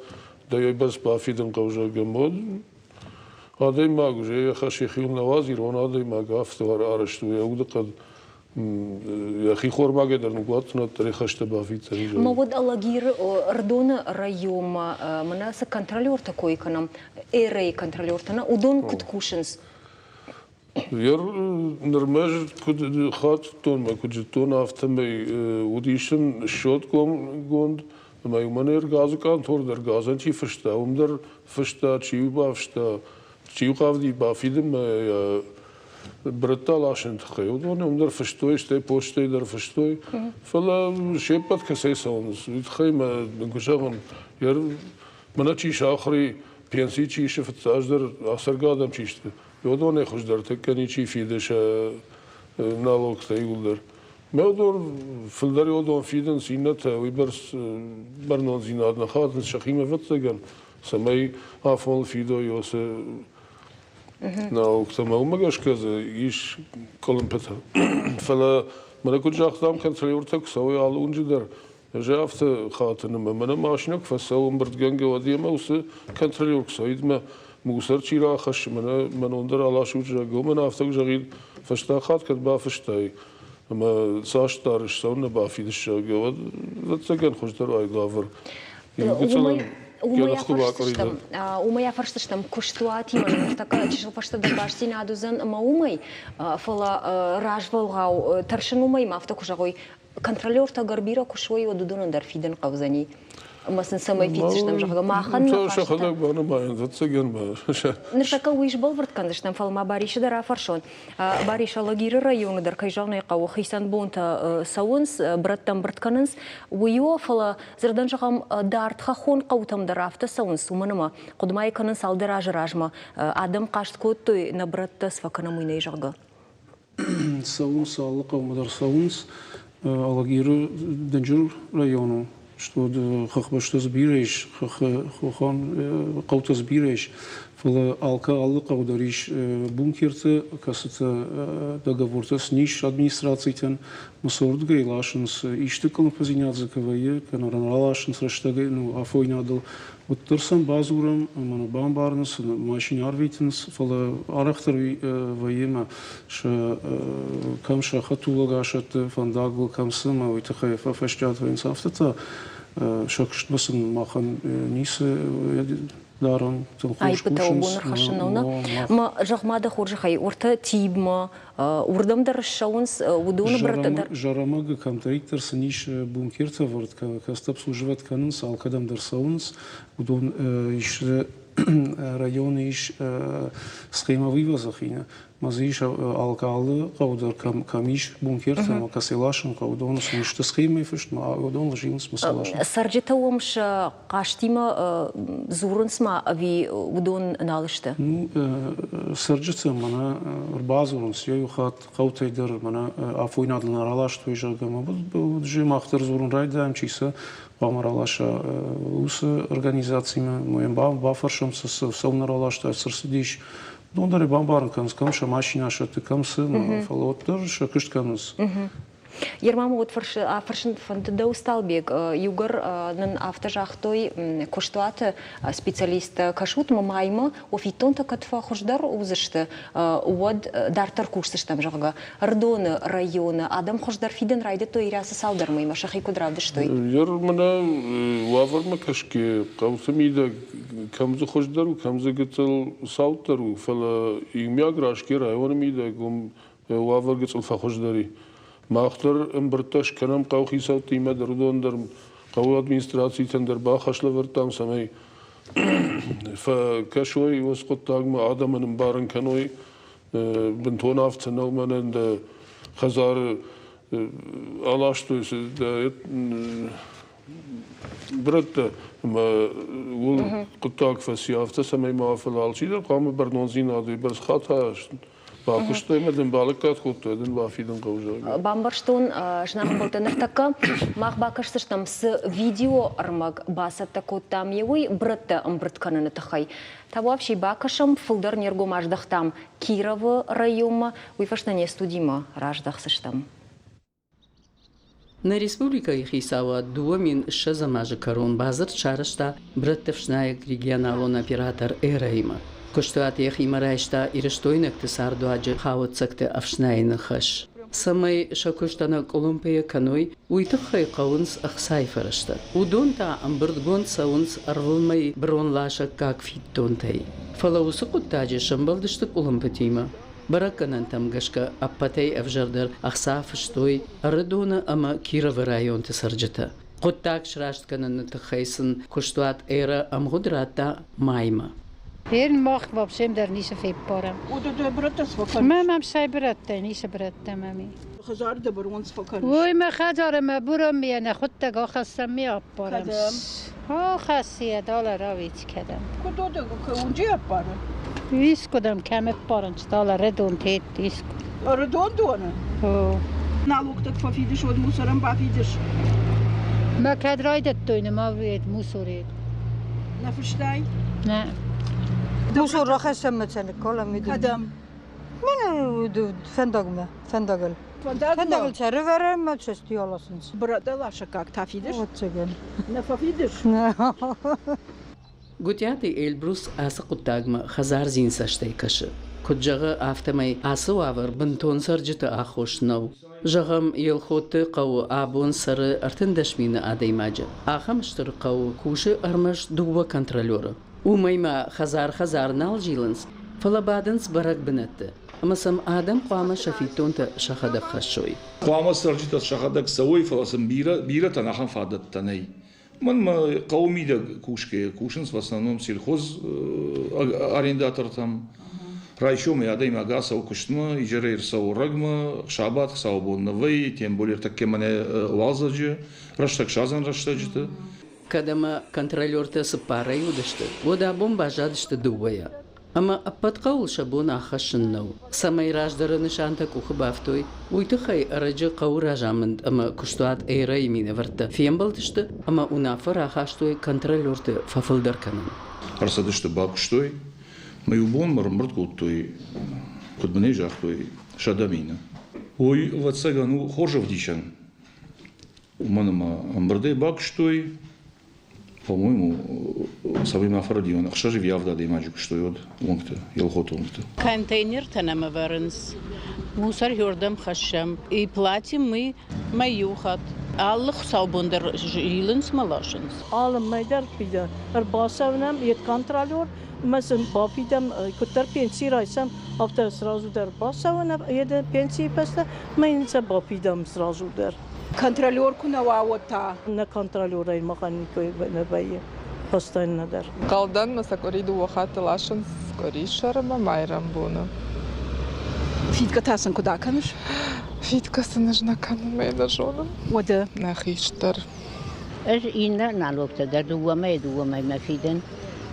دايو بس بافيدن قوجا جمود هذا ما جاي خشي خيل نوازير هذا ما قافت ارشتو يود قد يا اخي خور ما قدر نقطنا التاريخ اشت بافيت ما ود الله غير ردون رايوم مناس كنترولور تكوي كنم ايري كنترولور تنا ودون كوتكوشنز ير نرمج كود خاط تون ما كود تون افتمي وديشن شوت كوند ما يمنير غازو كان تور در غازن چی فشتا در فشتا چی بافشتا چی قاودی بافیدم برتا لاشن تخيل در فشتوي شتي بوشتي در فشتوي فلا شيبات كسي سونس يتخيم نكشغن ير منا چی شاخري بينسي چی شفت اجدر اثر قادم چيشت يودون خوش در تكني چی فيدش نالوك تيغل مودور فلدري ودون فيدن سينتا ويبرس برنون زيناد نخاطن شخيمة فتسجن سمي عفون فيدو يوس ناو كتما ومجاش كذا يش كلهم بتها فلا من كنت جاختام كان تريورتك سوي على ونجدر جافت خاطن من ماشنك فسوي مرد جنجة وديما وس كان تريورك سويد ما موسر شيرا خش من وندر على شو جاكو من عفتك جغيل فشتا خاط كتبا فشتاي اما ساشتارش سونا بافيد الشاقة وذاتساقن خوشتر اي غافر وما فرشتشتم كشتواتي من така чешел пашта да башти надузан ма умай фала ражвалгау таршын умай мафта кужагой контролер та гарбира кушой одудун дар фиден кавзани مثلا سماي فيتشتم جهة ما خلنا شو خذك بنا ما ينتظرين ما نرتكا ويش بالورد كندشتم فالما باريش درا فرشون باريش الله غير رايون در كيجانا يقاو خيسان بونتا ساونس برتم برتكننس ويو فلا زردن جهة دارت خون قوتم درافت ساونس ومنما قدما يكنن سال دراج راجما آدم قاشت كوت نبرت سفكنا ميني جهة ساونس الله قوم در ساونس الله غير دنجر رايونو что хахбашта збиреш хахан қаута збиреш фала алка аллы қаудариш бункерте касыта договорта сниш администрациятен мусордга илашынс ишты кылын позинязыковые канаран алашынс раштага ну афойнадыл вот тұрсан базурам мана бамбарныс машин арвитинс фала арахтар ваема ша камша хатулага шат фандагл камсыма уйтахай фафаштят винс автата шакшт басын махан нисе даром. Ай пытаубун хашынауна. Ма жахмада хоржы хай. Орта тибма, урдам даршаунс, удуны братадар. Жарамага контрактор сыниш бункерца ворд, кастап служиват канынс, алкадам дарсаунс, удун иш районы иш схема вывоза хина. Мазиш алкалы каудар камиш бункерца, ма каселашын каудон сыништы схема ифышт, ма аудон ложинс масалашын. Сарджета омш каштима зурынсма ави удун налышты? Сарджета мана базурынс, юхат каутайдер мана афойнадылын аралаш той жагама. Бұл жем ақтыр зурын райдаем чиса, бамаралаша усы организациями, моем бафаршымсы сылын аралашты сырсыдиш. Дондари бамбарын камша машина шаты камсы, фалоттыр шакышт камыз. Ермам вот фаршын фондда усталбек югар нан автожахтой коштуаты специалист кашут мамайма офитонта катфа хождар узышты уод дартар курсыштам жага рдоны районы адам хождар фиден райды то ирасы салдармайма шахи кудравды штой. Ермана ваварма кашки кавсамида камзы хождару камзы гыцыл сауттару фала имяграшки районымида гум вавар гыцыл фа хождари. Махтар имбрташ канам қауқи сауты има дардон дар қауы администрации тендер бахашла вертам самай факашой восқоттагма адамын барын каной бинтон афтанау манен хазар алашты братта ул қоттаг фасиафта самай мафал алчида қамы барнонзин ады барс хата Бакуштой меден балыкат хутто ден бафиден каужа. Бамбарштон жнах болтенертака мах бакашсыштам с видео армаг басат тако там евой братта амбраткананы тахай. Та вообще бакашам фулдар нергомаждахтам Кирова райома уйфашнане студима раждахсыштам. На республика Ихисава дуамин шазамажы корон базар чарышта браттевшная регионалон оператор Эрайма. Коштуат яхима райшта ирештойнак тесарду аджи хауцакте афшнайны хаш. Самай шакуштанак Олимпия каной уйтахай каунс ахсайфарашта. Удонта амбырдгон саунс арвылмай бронлаша как фиттонтай. Фалаусы куттаджи шамбалдыштык Олимпатима. Бараканан тамгашка аппатай авжардар ахсафыштой арыдона ама Кирова район тесарджата. Куттак шраштканан натахайсын коштуат эра амгудрата майма. Heren mag we op zin daar niet zoveel porren. Hoe de brood is Mam zij brood, niet zo brood, mami. Gezar de bronz vakantie. Oei, maar gaat er maar boeren mee en goed te gaan gaan mee op porren. Oh, gassie, dollar iets kedem. Goed de kunje porren. Is kodam kame porren, dollar redond heet is. Redond doen. Oh. Nou ook dat van fiets wat moest er een paar fiets. Maar ik draai dat doen, maar weet moest er. Na verstaan? Nee. موسو رخص مثلا كلا ميدو كدام من فندقمه فندقل فندقل ترى ما تشتي الله سنس برادة لا شكاك تافيدش واتسجن نفافيدش Гутяти Эльбрус аса куттагма хазар зин саштай кашы. Куджага автомай асы вавар бинтон сарджыты ахошнау. Жагам елхоты қау абон сары артындашмины адаймаджы. Ахамштыр қау куши армаш дуба контролеры. Умайма хазар налжилынс, фалабадынс барак бінетті. Амасам адам қуама шафитонта шахадак хашой. Қуама сарджитат шахадак сауай фаласам бира танахан фадат танай. Мен қаумида кушинс в основном сельхоз арендатор там. Райшом и адайма гаса укушма, ижерейр сау рагма, шабат сау боннавай, тем более таке мане валзаджи, раштак шазан раштаджита. Кадама контролерта сыпара юдышты, вода бомба жадышты дувая. Ама аппатқаул шабона ахашыннау. Самай раждары нышанта кухыбафтой, уйтыхай арajı қау ражамынд, ама куштуат эйра иміне варта. Фембалтышты, ама унафар ахаштой контролерты фафылдарканын. Арсадышты бакуштой, майубон мармырт гултой, кудмане жахтой, шадамина. Ой, ватсагану хожев дичан. Уманама амбардай бакуштой, по-моему, самим афродион. Ахшажи явда деймаджик, что йод лонгта, елхот лонгта. Контейнер танама варенс. Мусор йордам хашам. И платим мы маюхат. Allah savbundur yılınız malaşınız. Alım meydar pide. Basavnam yet kontrolör. Mesela bapidam kutar pensi raysam hafta sразу der basavnam yede pensi pasta mainsa bapidam sразу der. Контролер кунаваута. Ne kontrolör makani koy ne bayi. Hastane ne der. Kaldan masa koridu waxat laşın korişarma mayram bunu. Фитка тасан куда каныш? Фиткасы нужна канмейда жонам. Вода. Нахиштар. إنا نالوك تقدر دوما ما فيدن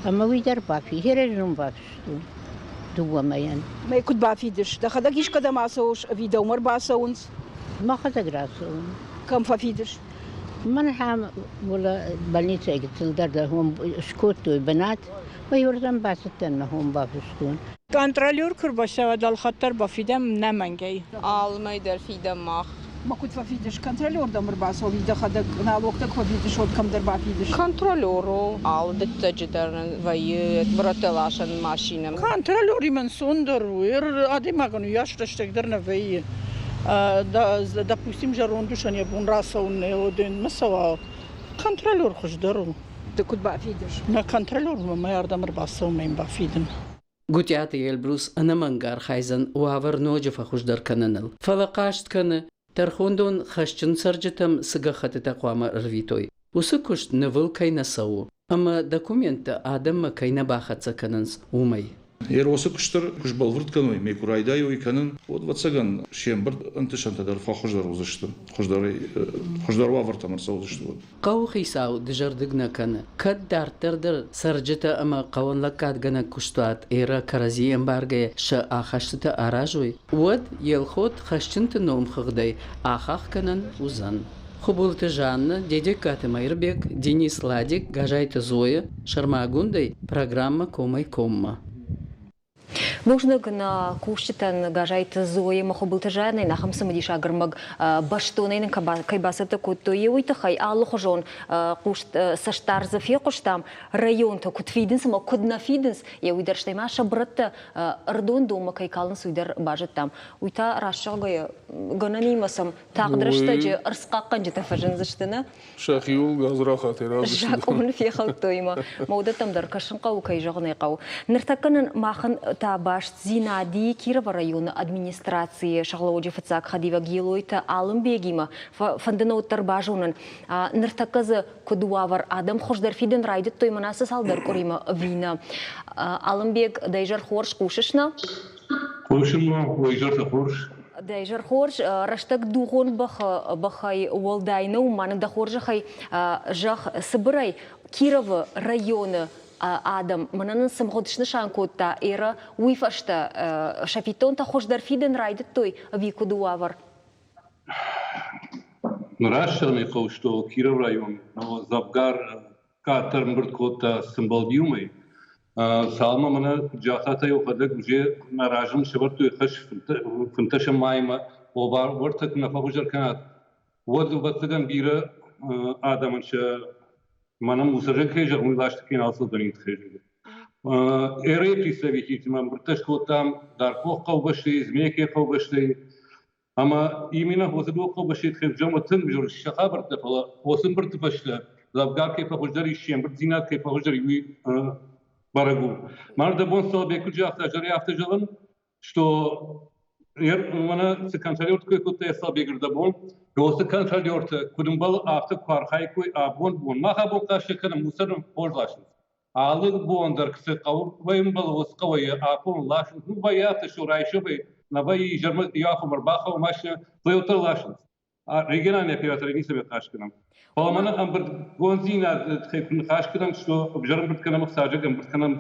أما ويدر بافي هيرجون بافشتو دوما ين ما يكون بافيدش ده خدك إيش كده ما سوش فيدا عمر باسونس ما خدك راسون كم فافيدش من هم ولا بنيتي تقدر ده هم شكوتو بنات ويورزن باستن هم بافشتون Kontrolör kurbaşa dal xatar bafidem ne mengey. Almayı der fide mah. ما كنت فافيدش كنترولер دمر باسو فيدا خدك نالوك تك فافيدش ود كم در بافيدش Kontrolöru aldı tacıdarın vayı bratelашan maşinem. Kontrolör imen sondur wir adimaganu yaştaştıklar ne vey. Допустим, жарондушан я бун расаун не один масава. Kontrolör hoşdaru. Ты куда бафидиш? Na kontrolör ma yardımır basau men bafidin. قوتيات البروس أنا منقار خايزن وعبر نوجف خشدر كننل فلقاشت كن ترخوندون خشتن سرجتم سقخت تقوام رويتوي وسكشت نفل كينا سو أما دокумент آدم كينا باخت سكننس ومي Осы күштер күш балвырт каной, мекурайда ой канын, от ватсаган шембір ынтышантадар фа хождар узышты, хождар вавыртамыр саузышты. قو خيساو دجردقنا كان كد دارتردر سرجتا أما قوان لكاد غنا كشتوات إيرا كرازي امبارغي شا آخاشتا آراجوي ود يلخوت خشتنت نوم خغداي آخاخ كانن وزن خبولت Жанна, дедек Каты Майрбек, Денис Ладик, Гажайта Зоя, Шармагундай, программа Комай Комма. Нужно гна кушчитан гажайт зои махобылты жаны на хамсы мадиша гырмаг баштонайны кайбасыты куттуе уйты хай аллы хожон кушт саштар зафе куштам районта кутфиденс ма кудна фиденс я уйдарштай маша братта рдон дома кайкалын суйдар бажыттам уйта рашагая гананимасам тагдырыштажы ырскаккан жета фажынзыштыны шахиул газрахат раз жакон фе халтойма маудатам дар кашынка укай жагнай кау ныртакканын махын табаш Зинади Кирова района администрации шағлауджи фацак хадива гилойта алым бегима фандыноуттар бажунын ныртаказы кудуавар адам хождар фиден райдет той манасы салдар корима вина алым бег дайжар хорш кушышна кушышна дайжар хорш дайжар хорш раштак духон бахай уолдайну манында хоржа хай жах сыбырай Кирова района Адам, мананын самходышны шанкотта, эра уйфашта, шафитонта хождар фиден райдет той вику дуавар. Нурашчарный хол, что Киров район, Завгар, Катар, Мбрткота, Сымбалдиумой, Салма мана джахата юхадак уже наражим шеварту хаш фанташа майма, обар вартак на фахужар канат. Вот ватсаган бира Адаманша Manam musajak heja ulaştık ki nasıl dönüt heja. Ereyli seviyeti man burtaş kotam dar koh kavbaştı, izmeke kavbaştı. Ama imina hozudu kavbaştı khevjam atın bir şaka burta falan. Osun burta başla. Zavgar ke fahujlar işyem, burt zinat ke fahujlar yuvi baragu. Marda bon sal bekuci haftajalın, что Mana sıkıntılıyorduk ki kutu hesap bir bon. Dostu sıkıntılıyorduk. Kudumbalı artık parhay koy bon. Maha bon kaşıkın musarım borlaşın. Alık bon der kısa kavu. Vayım balı os kavayı apon laşın. Bu bayağı da şu rayşı bey. Nabay jarma yağmur baxa maşı toyota laşın. Regina ne piyatları neyse bir kaşkınım. Olamana ambır gonzina tkayfın kaşkınım что обжарım bir kanım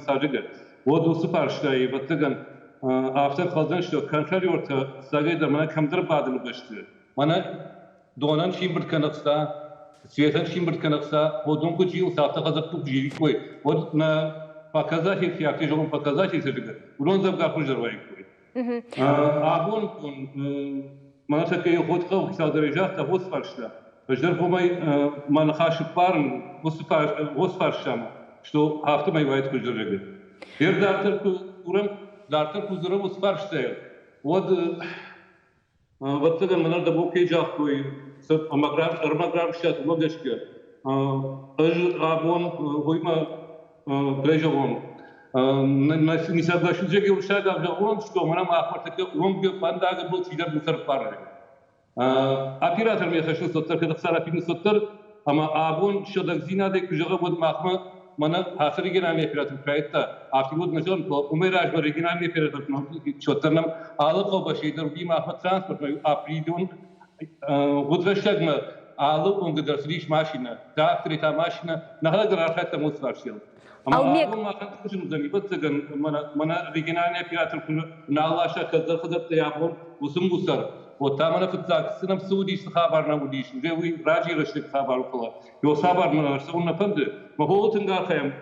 sadece. O dostu parçayı battıgan After kaldan что контролёрта сагайда мана камдыр бадын башты. Мана донан шимбирт канакса, светан шимбирт канакса, водон кучил сафта казакту жири кой. Вот на показатель фиакти жолун показатель сыргы. Улон завгар хужарвай кой. Агон мана такая ходка в садарежахта вот фаршта. Ждер помай мана хаши парн вот фаршам, что афта май вайт хужарвай. Пердартер курам Dartır kuzura bu sparştayım. Вот это mana da bu kejak koy. Ырмаграм сейчас логочка. Абон войма прежевом. Не соглашусь, что он что мы нам ахматка он бил пандага был чигар мусор пары. Оператор мне хочу соттар, когда сарапин соттар, ама абон шодак зинады кужага вот махма мана хасыр региональный оператор проекта, вот начал умираж региональный оператор чоттарнам алып обашейдер би махма транспортный апридон вот вештагма алып он гадар сриш машина, трактор та машина, нахалагар архатта мусваршил. Алмек мана региональный оператор налаша кадар хазар таябон усум гусар. Вот там она футзак сынам судиш хабар на будиш. Уже вы раджи рашли хабар укла. Его хабар на рашун на фанды. Махолтын гархаем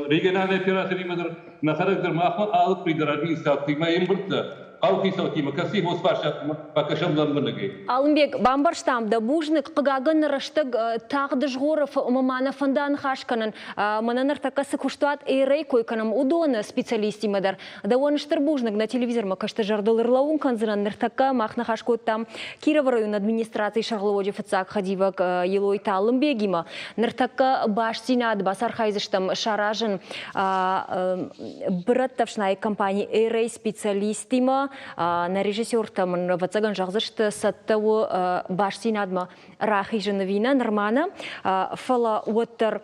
региональный оператор имадр на характер махмад алып придер администрации ма имбрта. Алымбек, бамбарштамда бужник қығағын рыштыг тағды жғоров мамана фандан хашканын мананар такасы куштуат эйрей койканым удоны специалисти мадар. Да он штыр бужник на телевизор макашты жардылырлауын канзыран ныртака махна хашкот там Киров район администрации шарловоди фацак хадивак елой талымбегима. Ныртака баштинад басар хайзыштам шаражын браттавшнай компании эйрей специалистима на режиссер там в цаган жағзышты саттауы баштинадма рахижыны вина нормана фала уаттар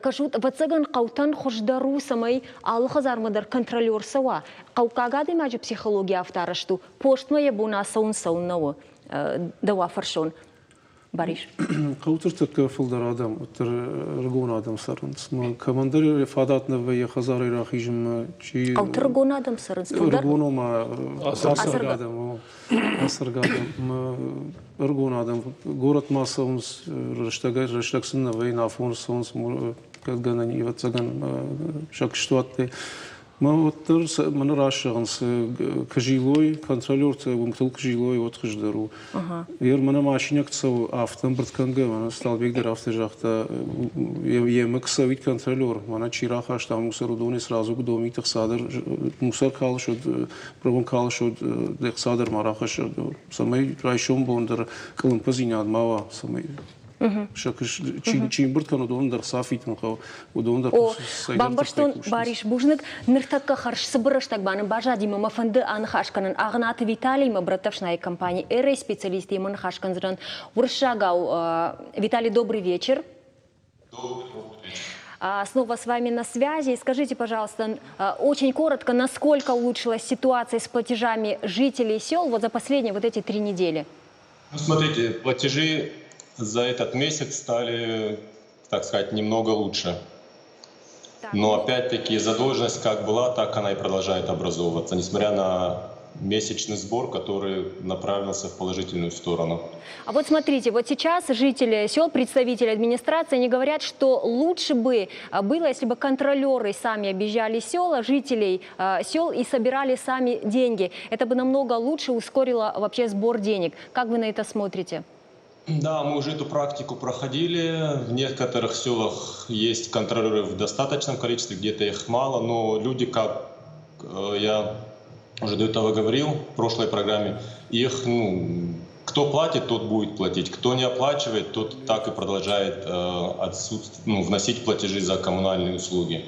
кажут в цаган қаутан хождару самай алхазармадар контролер сауа қаукагады мажы психология автарышту поштма ебуна саун-сауннауы дауа фаршон Бариш. Қаутыртық фылдар адам, ұттыр рғон адам сарынс. Командыр фадат навы хазары рахижым чи... Қаутыр рғон адам сарынс. Рғон ома асырг адам. Асырг адам. Рғон адам. Город масаунс рыштаксын навы нафонсунс. Кадгана нива цаган шакштуатты. Мауттыр мана рашығынс кажилой, контролерцы вымтыл кажилой от хыждару. Ер мана машинек цау автом бртканга, мана сталбегдер авто жақта емек савит контролер. Мана чирах ашта мусор удони сразу гдоми тахсадыр мусор калшод, пробон калшод дехсадыр марахашод. Самай райшон бондыр кылым пазинад мава самай. Шакыш чин брткан удондар сафитын қау удондар бамбаштон бариш бужник ныртакка харш сыбырыштак банын бажа дима мафанды аны хашканын агнаты Виталий ма братовшная компания эрей специалист емын хашканзыран уршагау. Виталий, добрый вечер. Снова с вами на связи. Скажите, пожалуйста, очень коротко, насколько улучшилась ситуация с платежами жителей сел вот за последние вот эти 3 недели? Ну, смотрите, платежи за этот месяц стали, так сказать, немного лучше. Но опять-таки задолженность как была, так она и продолжает образовываться, несмотря на месячный сбор, который направился в положительную сторону. А вот смотрите, вот сейчас жители сел, представители администрации, они говорят, что лучше бы было, если бы контролеры сами объезжали села, жителей сел и собирали сами деньги. Это бы намного лучше ускорило вообще сбор денег. Как вы на это смотрите? Да, мы уже эту практику проходили. В некоторых селах есть контролеры в достаточном количестве, где-то их мало, но люди, как я уже до этого говорил в прошлой программе, их, кто платит, тот будет платить. Кто не оплачивает, тот так и продолжает вносить платежи за коммунальные услуги.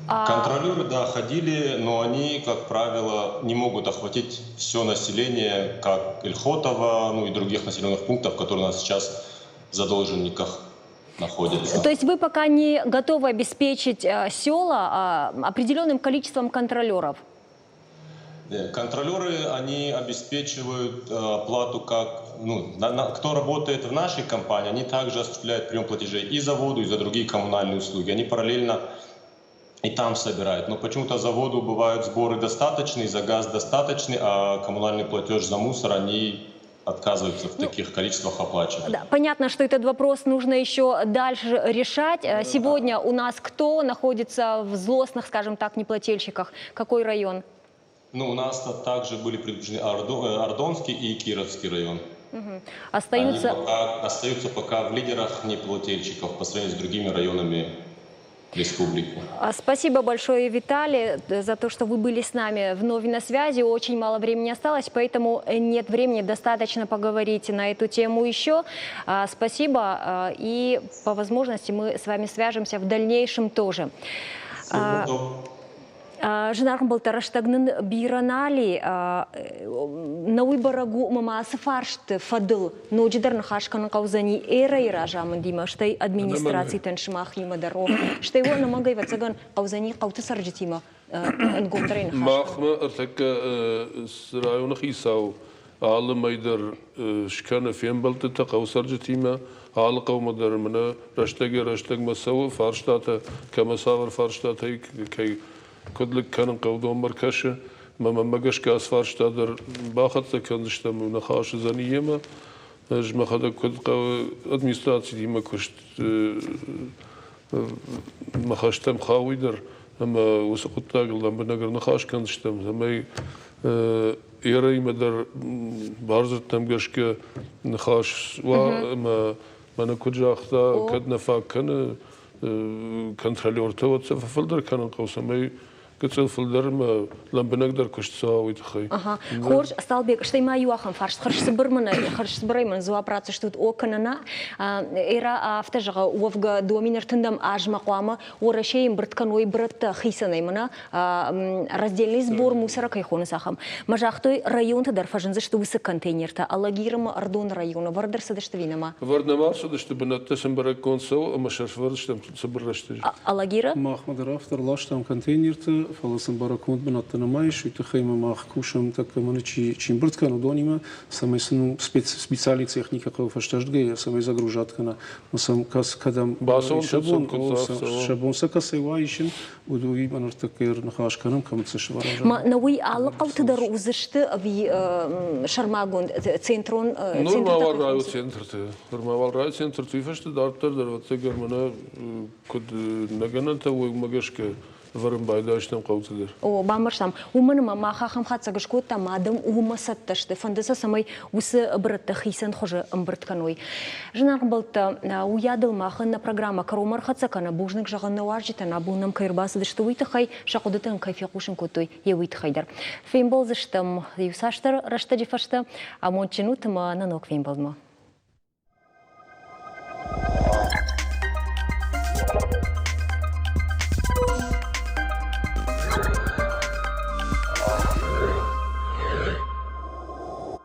Контролеры, да, ходили, но они, как правило, не могут охватить все население, как Ильхотово, и других населенных пунктов, которые у нас сейчас в задолженниках находятся. То есть вы пока не готовы обеспечить села определенным количеством контролеров? Контролеры, они обеспечивают плату, кто работает в нашей компании, они также осуществляют прием платежей и за воду, и за другие коммунальные услуги. Они параллельно и там собирают. Но почему-то за воду бывают сборы достаточные, за газ достаточный, а коммунальный платеж за мусор они отказываются в таких количествах оплачивать. Да, понятно, что этот вопрос нужно еще дальше решать. Сегодня у нас кто находится в злостных, скажем так, неплательщиках? Какой район? У нас также были предупреждены Ордонский и Кировский район. Остаются пока в лидерах неплательщиков по сравнению с другими районами республику. Спасибо большое, Виталий, за то, что вы были с нами вновь на связи. Очень мало времени осталось, поэтому нет времени достаточно поговорить на эту тему еще. Спасибо, и по возможности мы с вами свяжемся в дальнейшем тоже. Жинарым был тараштагнын биранали на выборагу мамасы фаршты фадыл ноджидарны хашканы каузани эра жамын дима штай администрации теншмах имадаро штай его намагай вацаган каузани кауты саржитима нгомтрейн махма артака с района хисау аллы майдар шкана фембалты та каусаржитима аллы каумадар мына раштаг масау фарштата камасавар фарштата кай كدلك كان قودون مركشة ما جاش كاس فارش تقدر باخذ كان نشتم ونخاش زنية ما جم خذ كل أدميستراتي دي ما كشت ما خاشتم خاويدر أما وسقط تاقل لما بنقدر نخاش كان نشتم أما يري مدر بارزت تم جاش ك نخاش ما نكون جاخذ كدنا فاك كان تخلي توت ففلدر كان قوسمي كتر فلدر ما لم بنقدر كشتساوي تخي. خورج استالبيك شتي ما يوخم فارش خرج صبرمنا خرج صبريمن زوا براتش тут окнана эра автожага увга доминер тындам ажма қуама орашейм бртканой брат хисанаймана раздельный сбор мусора кайхоны сахам мажахтой район тадар фажынзы что высок контейнерта алагирма ардон района вардар садыштвинама варднамар садышты бинаттасым барак консо амашаш вардыштам собрашты алагира махмадар автор лаштам контейнерта فلسن برکوند بناتنا مایش و تخیمه ماخ کوشم так мене чим брткано донима саме сну специальная техника кого фаштаждге саме загружаткана сам кас кадам шабон сакасевайшин удуи манар такер нахашканам камцеш ваража ма навый алқау тыдар узышты ви шармагон центрон нормал район центр ты фашты дартер вот тегер мана код нагананта у магашке варым байдашнам қаутыдыр. О, бамырсам. Уманыма махахам хатсагышко тамадым умасатташты. Фандыса самай усы братта хисан хожа ымбыртканой. Жинар болта уядыл махын на программа Каромар хатсакана бужник жағанна уаржита на бунам кайрбасы дышты уйтахай шақудытын кайфиқушын көтой еуйтхайдар. Феймбол зыштым юсаштар раштаджифашты, а мончинутыма нанок феймболма.